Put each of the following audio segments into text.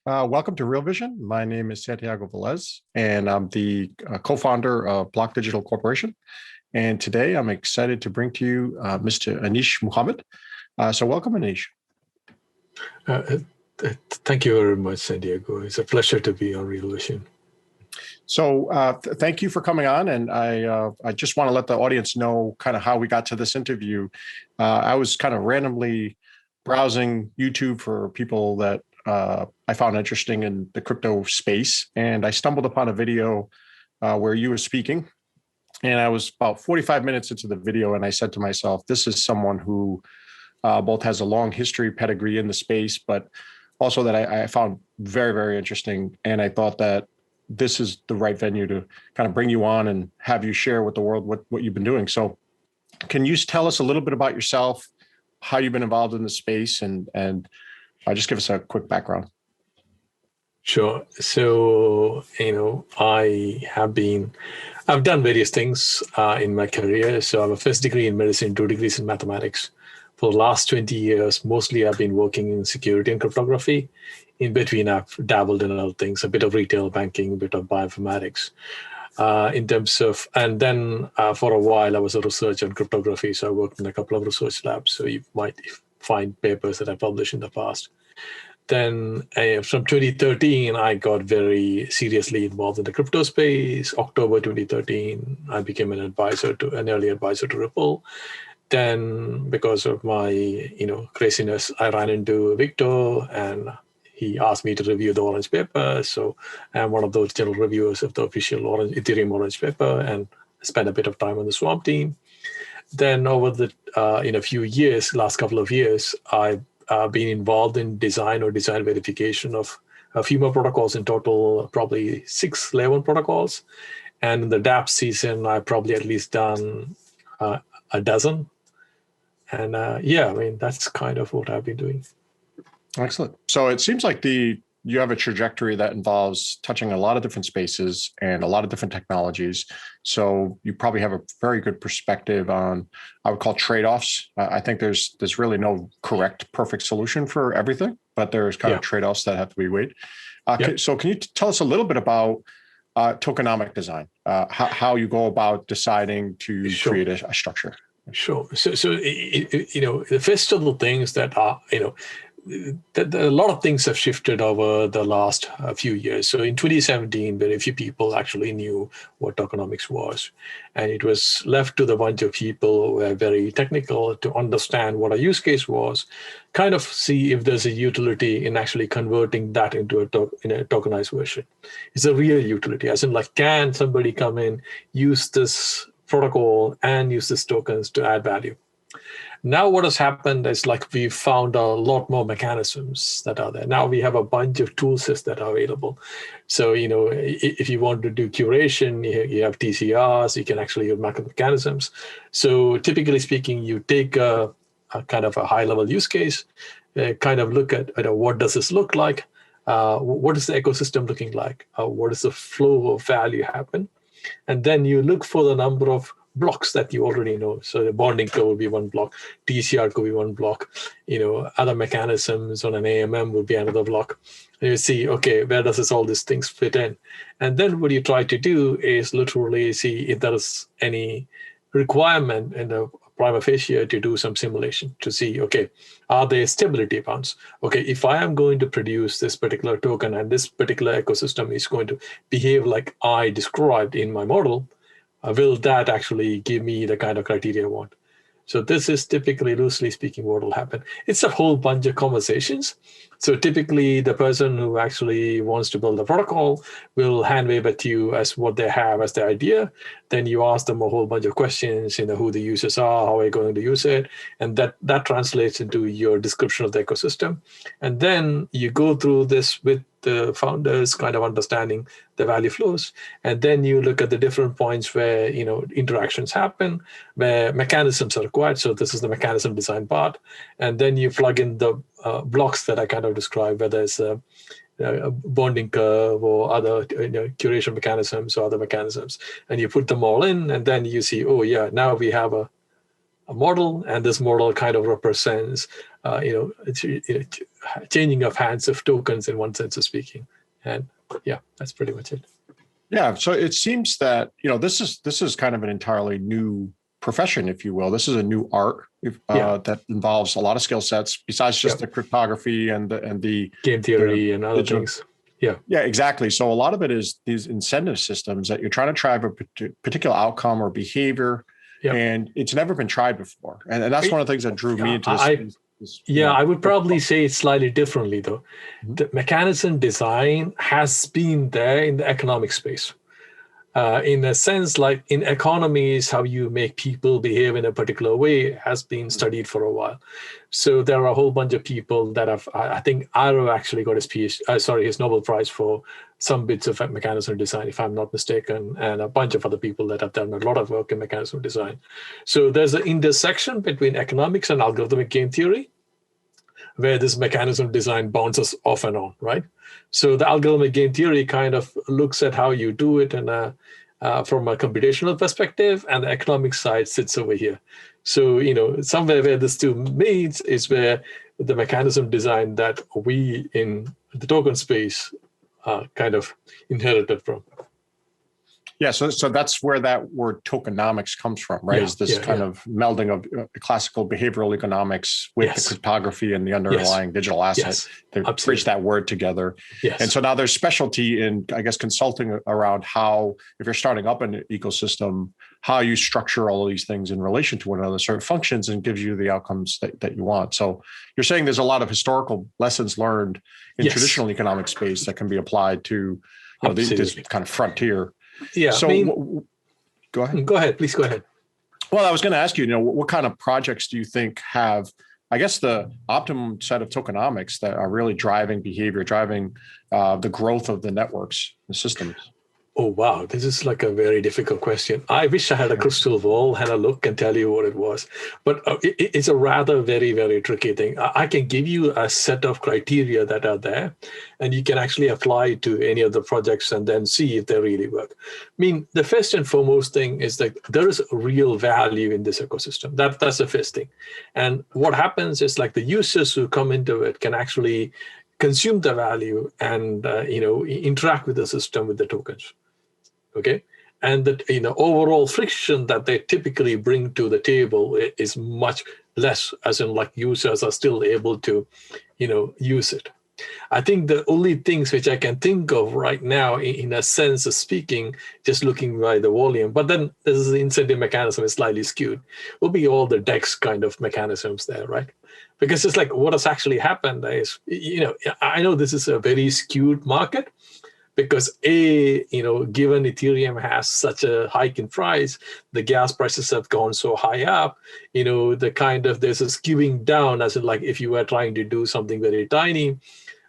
Welcome to Real Vision. My name is Santiago Velez, and I'm the co-founder of Block Digital Corporation. And today I'm excited to bring to you Mr. Anish Mohammed. So welcome, Anish. Thank you very much, Santiago. It's a pleasure to be on Real Vision. So thank you for coming on. And I just want to let the audience know kind of how we got to this interview. I was kind of randomly browsing YouTube for people that I found interesting in the crypto space. And I stumbled upon a video where you were speaking. And I was about 45 minutes into the video. And I said to myself, this is someone who both has a long history pedigree in the space, but also that I found very, very interesting. And I thought that this is the right venue to kind of bring you on and have you share with the world what you've been doing. So can you tell us a little bit about yourself, how you've been involved in the space, and just give us a quick background. Sure. So, I've done various things in my career. So I have a first degree in medicine, 2 degrees in mathematics. For the last 20 years, mostly I've been working in security and cryptography. In between, I've dabbled in other things, a bit of retail banking, a bit of bioinformatics. And then for a while, I was a researcher in cryptography. So I worked in a couple of research labs. So you might find papers that I published in the past. Then from 2013, I got very seriously involved in the crypto space. October 2013, I became an early advisor to Ripple. Then because of my craziness, I ran into Victor and he asked me to review the orange paper. So I'm one of those general reviewers of the official Ethereum orange paper and spent a bit of time on the Swamp team. Then over in a few years, last couple of years, I've been involved in design verification of a few more protocols, in total, probably 6 layer 1 protocols. And in the dApp season, I've probably at least done a dozen. And that's kind of what I've been doing. Excellent. So it seems like you have a trajectory that involves touching a lot of different spaces and a lot of different technologies. So you probably have a very good perspective on, I would call, trade-offs. I think there's really no correct, perfect solution for everything, but there's kind of trade-offs that have to be weighed. So can you tell us a little bit about tokenomic design, how you go about deciding to create a structure? Sure. So the first of the things that are, a lot of things have shifted over the last few years. So in 2017, very few people actually knew what tokenomics was. And it was left to the bunch of people who were very technical to understand what a use case was, kind of see if there's a utility in actually converting that into a tokenized version. It's a real utility, as in can somebody come in, use this protocol and use these tokens to add value. Now what has happened is we found a lot more mechanisms that are there. Now we have a bunch of tool sets that are available. So, if you want to do curation, you have TCRs, you can actually use mechanisms. So typically speaking, you take a kind of a high level use case, kind of look at what does this look like? What is the ecosystem looking like? What is the flow of value happen? And then you look for the number of blocks that you already know. So the bonding curve will be one block, TCR could be one block, other mechanisms on an AMM would be another block. And you see, okay, where does all these things fit in? And then what you try to do is literally see if there is any requirement in the prima facie to do some simulation to see, okay, are there stability bounds? Okay, if I am going to produce this particular token and this particular ecosystem is going to behave like I described in my model, will that actually give me the kind of criteria I want? So this is typically, loosely speaking, what will happen. It's a whole bunch of conversations. So typically the person who actually wants to build a protocol will hand wave at you as what they have as the idea. Then you ask them a whole bunch of questions, who the users are, how are you going to use it? And that translates into your description of the ecosystem. And then you go through this with the founders kind of understanding the value flows. And then you look at the different points where, interactions happen, where mechanisms are required. So this is the mechanism design part. And then you plug in the blocks that I kind of described, whether it's a bonding curve or other curation mechanisms or other mechanisms. And you put them all in, and then you see, oh yeah, now we have a model, and this model kind of represents changing of hands of tokens in one sense of speaking. And yeah, that's pretty much it. Yeah. So it seems that, this is kind of an entirely new profession, if you will. This is a new art that involves a lot of skill sets besides just the cryptography and the game theory and other things. Yeah. Yeah, exactly. So a lot of it is these incentive systems that you're trying to drive a particular outcome or behavior, and it's never been tried before. And that's one of the things that drew me into this. I would probably say it slightly differently, though. Mm-hmm. The mechanism design has been there in the economic space. In a sense, like in economies, how you make people behave in a particular way has been studied for a while. So there are a whole bunch of people that have, I think Arrow actually got his Nobel Prize for some bits of mechanism design, if I'm not mistaken, and a bunch of other people that have done a lot of work in mechanism design. So there's an intersection between economics and algorithmic game theory, where this mechanism design bounces off and on, right? So the algorithmic game theory kind of looks at how you do it from a computational perspective, and the economic side sits over here. So, somewhere where this two meets is where the mechanism design that we in the token space kind of inherited from. Yeah, so that's where that word tokenomics comes from, right? Is this kind of melding of classical behavioral economics with the cryptography and the underlying digital asset to bridge that word together. Yes. And so now there's specialty in, I guess, consulting around how, if you're starting up an ecosystem, how you structure all of these things in relation to one another, certain functions, and gives you the outcomes that you want. So you're saying there's a lot of historical lessons learned in traditional economic space that can be applied to this kind of frontier. Yeah. So go ahead. Go ahead. Please go ahead. Well, I was going to ask you, what kind of projects do you think have, I guess, the optimum set of tokenomics that are really driving behavior, driving the growth of the networks, the systems? Oh, wow. This is like a very difficult question. I wish I had a crystal ball, had a look and tell you what it was. But it's a rather very, very tricky thing. I can give you a set of criteria that are there, and you can actually apply to any of the projects and then see if they really work. I mean, the first and foremost thing is that there is real value in this ecosystem. That's the first thing. And what happens is like the users who come into it can actually consume the value and interact with the system with the tokens. Okay, and that overall friction that they typically bring to the table is much less, as in like users are still able to use it. I think the only things which I can think of right now, in a sense of speaking, just looking by the volume, but then this is the incentive mechanism is slightly skewed, will be all the DEX kind of mechanisms there, right? Because it's like what has actually happened is, I know this is a very skewed market, because given Ethereum has such a hike in price, the gas prices have gone so high up, there's a skewing down, as in like if you were trying to do something very tiny,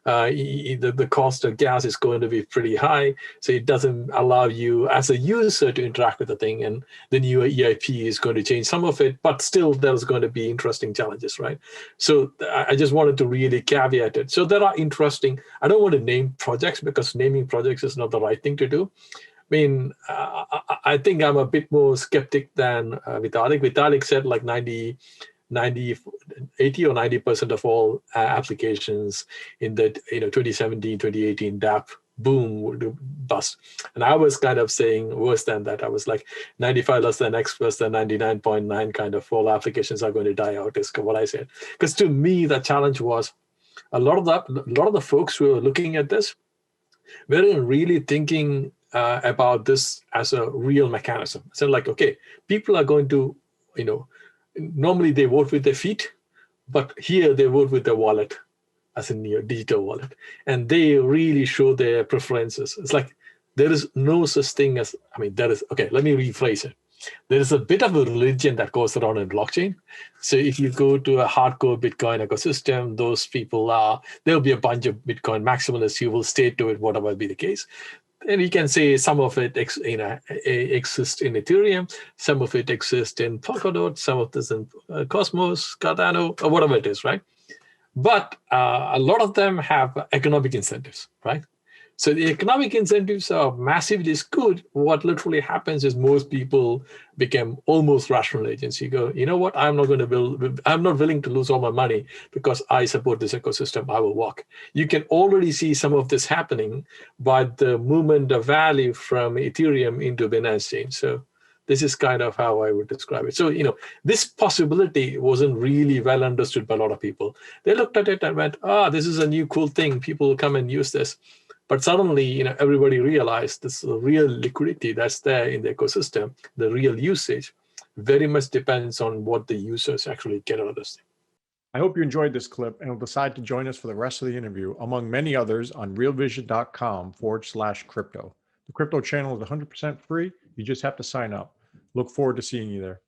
the cost of gas is going to be pretty high. So it doesn't allow you as a user to interact with the thing. And the new EIP is going to change some of it, but still there's going to be interesting challenges, right? So I just wanted to really caveat it. So there are interesting, I don't want to name projects because naming projects is not the right thing to do. I mean, I think I'm a bit more skeptic than Vitalik. Vitalik said like 80 or 90% of all applications in the 2017, 2018 DApp boom would bust. And I was kind of saying worse than that. I was like 95 less than X plus than 99.9 kind of all applications are going to die out is what I said. Because to me, the challenge was a lot of the folks who were looking at this weren't really thinking about this as a real mechanism. So like, okay, people are going to, normally they vote with their feet, but here they vote with their wallet, as in your digital wallet. And they really show their preferences. It's like there is no such thing as, okay, let me rephrase it. There is a bit of a religion that goes around in blockchain. So if you go to a hardcore Bitcoin ecosystem, those people there'll be a bunch of Bitcoin maximalists who will stay to it, whatever be the case. And you can say some of it exists in Ethereum, some of it exists in Polkadot, some of this in Cosmos, Cardano, or whatever it is, right? But a lot of them have economic incentives, right? So the economic incentives are massively skewed. What literally happens is most people become almost rational agents. You go, you know what? I'm not willing to lose all my money because I support this ecosystem. I will walk. You can already see some of this happening by the movement of value from Ethereum into Binance Chain. So this is kind of how I would describe it. So, this possibility wasn't really well understood by a lot of people. They looked at it and went, this is a new cool thing. People will come and use this. But suddenly, everybody realized this real liquidity that's there in the ecosystem, the real usage, very much depends on what the users actually get out of this thing. I hope you enjoyed this clip and will decide to join us for the rest of the interview, among many others, on realvision.com/crypto. The crypto channel is 100% free. You just have to sign up. Look forward to seeing you there.